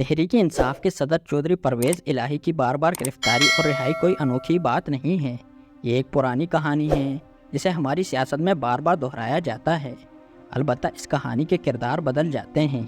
تحریک انصاف کے صدر چودھری پرویز الہی کی بار بار گرفتاری اور رہائی کوئی انوکھی بات نہیں ہے۔ یہ ایک پرانی کہانی ہے جسے ہماری سیاست میں بار بار دہرایا جاتا ہے۔ البتہ اس کہانی کے کردار بدل جاتے ہیں۔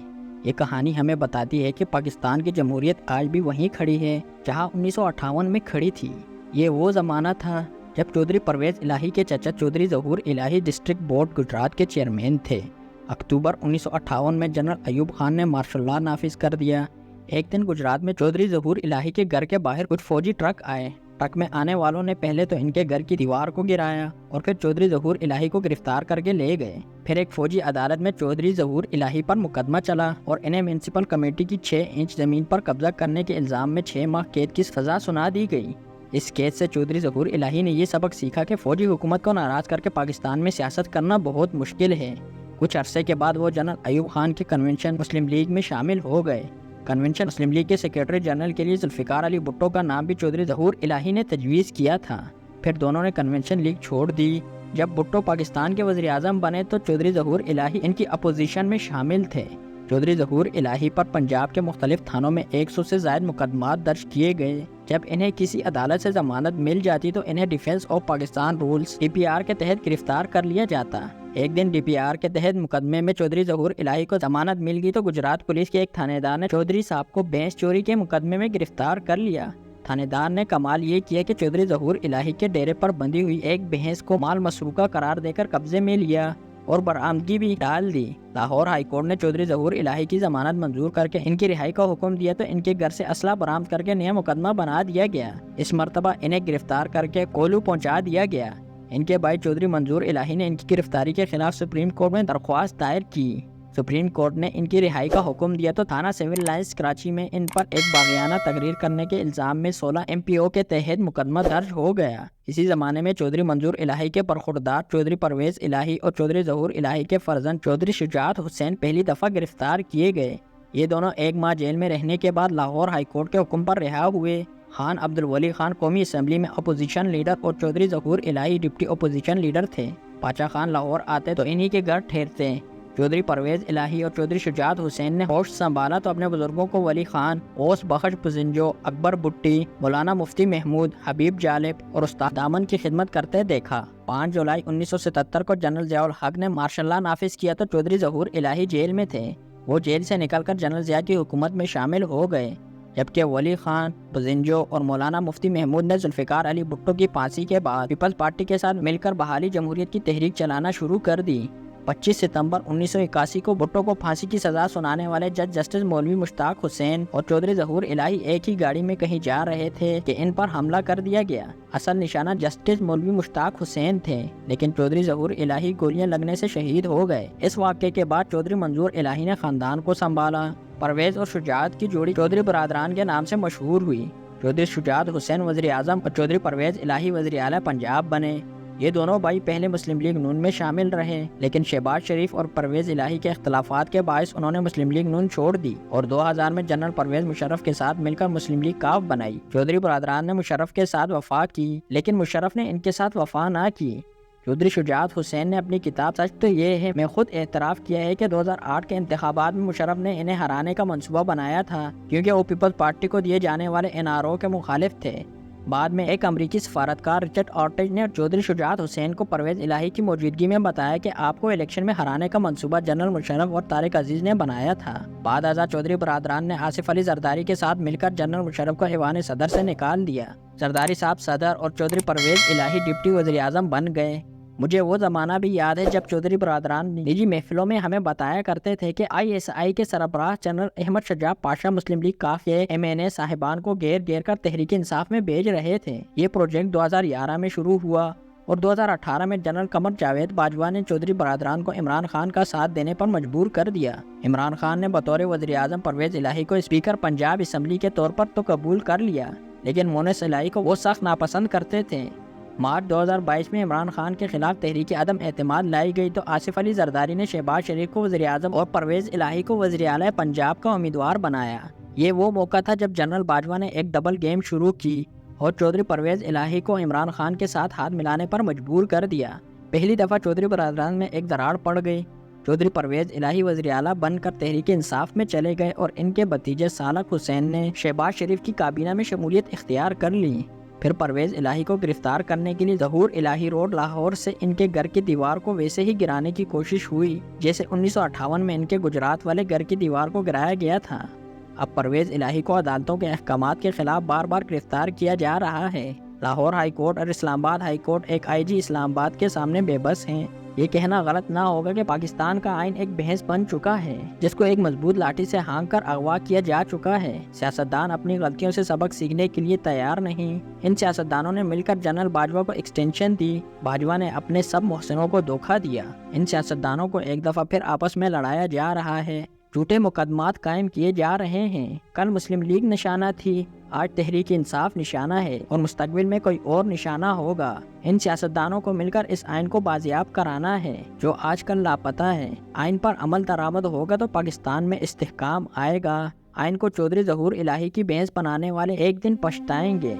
یہ کہانی ہمیں بتاتی ہے کہ پاکستان کی جمہوریت آج بھی وہیں کھڑی ہے جہاں 1958 میں کھڑی تھی۔ یہ وہ زمانہ تھا جب چودھری پرویز الہی کے چچا چودھری ظہور الہی ڈسٹرکٹ بورڈ گجرات کے چیئرمین تھے۔ اکتوبر 1958 میں جنرل ایوب خان نے مارشل لاء نافذ کر دیا۔ ایک دن گجرات میں چودھری ظہور الہی کے گھر کے باہر کچھ فوجی ٹرک آئے۔ ٹرک میں آنے والوں نے پہلے تو ان کے گھر کی دیوار کو گرایا اور پھر چودھری ظہور الہی کو گرفتار کر کے لے گئے۔ پھر ایک فوجی عدالت میں چودھری ظہور الہی پر مقدمہ چلا اور انہیں میونسپل کمیٹی کی 6 انچ زمین پر قبضہ کرنے کے الزام میں 6 ماہ قید کی سزا سنا دی گئی۔ اس قید سے چودھری ظہور الہی نے یہ سبق سیکھا کہ فوجی حکومت کو ناراض کر کے پاکستان میں سیاست کرنا بہت مشکل ہے۔ کچھ عرصے کے بعد وہ جنرل ایوب خان کے کنونشن مسلم لیگ میں شامل ہو گئے۔ کنونشن مسلم لیگ کے سیکریٹری جنرل کے لیے ذوالفقار علی بھٹو کا نام بھی چودھری ظہور الہی نے تجویز کیا تھا۔ پھر دونوں نے کنونشن لیگ چھوڑ دی۔ جب بھٹو پاکستان کے وزیر اعظم بنے تو چودھری ظہور الہی ان کی اپوزیشن میں شامل تھے۔ چودھری ظہور الہی پر پنجاب کے مختلف تھانوں میں 100 سے زائد مقدمات درج کیے گئے۔ جب انہیں کسی عدالت سے ضمانت مل جاتی تو انہیں defence of Pakistan rules DPR کے تحت گرفتار کر لیا جاتا۔ ایک دن DPR کے تحت مقدمے میں چودھری ظہور الہی کو ضمانت مل گئی تو گجرات پولیس کے ایک تھانے دار نے چودھری صاحب کو بھینس چوری کے مقدمے میں گرفتار کر لیا۔ تھانے دار نے کمال یہ کیا کہ چودھری ظہور الہی کے ڈیرے پر بندھی ہوئی ایک بھینس کو مال مسروقہ قرار دے کر قبضے میں لیا اور برآمدگی بھی ڈال دی۔ لاہور ہائی کورٹ نے چودھری ظہور الہی کی ضمانت منظور کر کے ان کی رہائی کا حکم دیا تو ان کے گھر سے اسلحہ برآمد کر کے نیا مقدمہ بنا دیا گیا۔ اس مرتبہ انہیں گرفتار کر کے کولو پہنچا دیا گیا۔ ان کے بھائی چودھری منظور الہی نے ان کی گرفتاری کے خلاف سپریم کورٹ میں درخواست دائر کی۔ سپریم کورٹ نے ان کی رہائی کا حکم دیا تو تھانہ سول لائنز کراچی میں ان پر ایک باغیانہ تقریر کرنے کے الزام میں 16 MPO کے تحت مقدمہ درج ہو گیا۔ اسی زمانے میں چودھری منظور الہی کے برخوردار چودھری پرویز الہی اور چودھری ظہور الہی کے فرزند چودھری شجاعت حسین پہلی دفعہ گرفتار کیے گئے۔ یہ دونوں 1 ماہ جیل میں رہنے کے بعد لاہور ہائی کورٹ کے حکم پر رہا ہوئے۔ خان عبدالولی خان قومی اسمبلی میں اپوزیشن لیڈر اور چودھری ظہور الہی ڈپٹی اپوزیشن لیڈر تھے۔ پاچا خان لاہور آتے تو انہی کے گھر ٹھہرتے۔ چودھری پرویز الہی اور چودھری شجاعت حسین نے ہوش سنبھالا تو اپنے بزرگوں کو ولی خان، اوس بخش پزنجو، اکبر بٹی، مولانا مفتی محمود، حبیب جالب اور استاد دامن کی خدمت کرتے دیکھا۔ 5 جولائی 1977 کو جنرل ضیاء الحق نے مارشل لاء نافذ کیا تو چودھری ظہور الہی جیل میں تھے۔ وہ جیل سے نکل کر جنرل ضیاء کی حکومت میں شامل ہو گئے، جبکہ ولی خان، پزنجو اور مولانا مفتی محمود نے ذوالفقار علی بھٹو کی پھانسی کے بعد پیپلز پارٹی کے ساتھ مل کر بحالی جمہوریت کی تحریک چلانا شروع کر دی۔ 25 ستمبر 1981 کو بھٹو کو پھانسی کی سزا سنانے والے جج جسٹس مولوی مشتاق حسین اور چودھری ظہور الہی ایک ہی گاڑی میں کہیں جا رہے تھے کہ ان پر حملہ کر دیا گیا۔ اصل نشانہ جسٹس مولوی مشتاق حسین تھے، لیکن چودھری ظہور الہی گولیاں لگنے سے شہید ہو گئے۔ اس واقعے کے بعد چودھری منظور الہی نے خاندان کو سنبھالا۔ پرویز اور شجاعت کی جوڑی چودھری برادران کے نام سے مشہور ہوئی۔ چودھری شجاعت حسین وزیر اعظم اور چودھری پرویز الہی وزیر اعلیٰ پنجاب بنے۔ یہ دونوں بھائی پہلے مسلم لیگ نون میں شامل رہے، لیکن شہباز شریف اور پرویز الہی کے اختلافات کے باعث انہوں نے مسلم لیگ نون چھوڑ دی اور 2000 میں جنرل پرویز مشرف کے ساتھ مل کر مسلم لیگ کاف بنائی۔ چودھری برادران نے مشرف کے ساتھ وفا کی، لیکن مشرف نے ان کے ساتھ وفا نہ کی۔ چودھری شجاعت حسین نے اپنی کتاب سچ تو یہ ہے میں خود اعتراف کیا ہے کہ 2008 کے انتخابات میں مشرف نے انہیں ہرانے کا منصوبہ بنایا تھا، کیونکہ وہ پیپلز پارٹی کو دیے جانے والے NRO کے مخالف تھے۔ بعد میں ایک امریکی سفارتکار رچرڈ آرٹیج نے چودھری شجاعت حسین کو پرویز الہی کی موجودگی میں بتایا کہ آپ کو الیکشن میں ہرانے کا منصوبہ جنرل مشرف اور طارق عزیز نے بنایا تھا۔ بعد ازاں چودھری برادران نے آصف علی زرداری کے ساتھ مل کر جنرل مشرف کو ایوان صدر سے نکال دیا۔ زرداری صاحب صدر اور چودھری پرویز الہی ڈپٹی وزیر اعظم بن گئے۔ مجھے وہ زمانہ بھی یاد ہے جب چودھری برادران نجی محفلوں میں ہمیں بتایا کرتے تھے کہ ISI کے سربراہ جنرل احمد شجاع پاشا مسلم لیگ کاف کے MNA صاحبان کو گھیر کر تحریک انصاف میں بھیج رہے تھے۔ یہ پروجیکٹ 2011 میں شروع ہوا اور 2018 میں جنرل قمر جاوید باجوہ نے چودھری برادران کو عمران خان کا ساتھ دینے پر مجبور کر دیا۔ عمران خان نے بطور وزیر اعظم پرویز الہی کو اسپیکر پنجاب اسمبلی کے طور پر تو قبول کر لیا، لیکن مونس الہی کو وہ سخت ناپسند کرتے تھے۔ مارچ 2022 میں عمران خان کے خلاف تحریک عدم اعتماد لائی گئی تو آصف علی زرداری نے شہباز شریف کو وزیر اعظم اور پرویز الہی کو وزیر اعلیٰ پنجاب کا امیدوار بنایا۔ یہ وہ موقع تھا جب جنرل باجوہ نے ایک ڈبل گیم شروع کی اور چودھری پرویز الہی کو عمران خان کے ساتھ ہاتھ ملانے پر مجبور کر دیا۔ پہلی دفعہ چودھری برادران میں ایک دراڑ پڑ گئی۔ چودھری پرویز الہی وزیر اعلیٰ بن کر تحریک انصاف میں چلے گئے اور ان کے بھتیجے سالک حسین نے شہباز شریف کی کابینہ میں شمولیت اختیار کر لی۔ پھر پرویز الہی کو گرفتار کرنے کے لیے ظہور الہی روڈ لاہور سے ان کے گھر کی دیوار کو ویسے ہی گرانے کی کوشش ہوئی جیسے 1958 میں ان کے گجرات والے گھر کی دیوار کو گرایا گیا تھا۔ اب پرویز الہی کو عدالتوں کے احکامات کے خلاف بار بار گرفتار کیا جا رہا ہے۔ لاہور ہائی کورٹ اور اسلام آباد ہائی کورٹ ایک آئی جی اسلام آباد کے سامنے بے بس ہیں۔ یہ کہنا غلط نہ ہوگا کہ پاکستان کا آئین ایک بھینس بن چکا ہے جس کو ایک مضبوط لاٹھی سے ہانک کر اغوا کیا جا چکا ہے۔ سیاستدان اپنی غلطیوں سے سبق سیکھنے کے لیے تیار نہیں۔ ان سیاستدانوں نے مل کر جنرل باجوہ کو ایکسٹینشن دی۔ باجوہ نے اپنے سب محسنوں کو دھوکہ دیا۔ ان سیاستدانوں کو ایک دفعہ پھر آپس میں لڑایا جا رہا ہے۔ جھوٹے مقدمات قائم کیے جا رہے ہیں۔ کل مسلم لیگ نشانہ تھی، آج تحریک انصاف نشانہ ہے اور مستقبل میں کوئی اور نشانہ ہوگا۔ ان سیاستدانوں کو مل کر اس آئین کو بازیاب کرانا ہے جو آج کل لاپتہ ہے۔ آئین پر عمل درآمد ہوگا تو پاکستان میں استحکام آئے گا۔ آئین کو چودھری ظہور الہی کی بھینس بنانے والے ایک دن پچھتائیں گے۔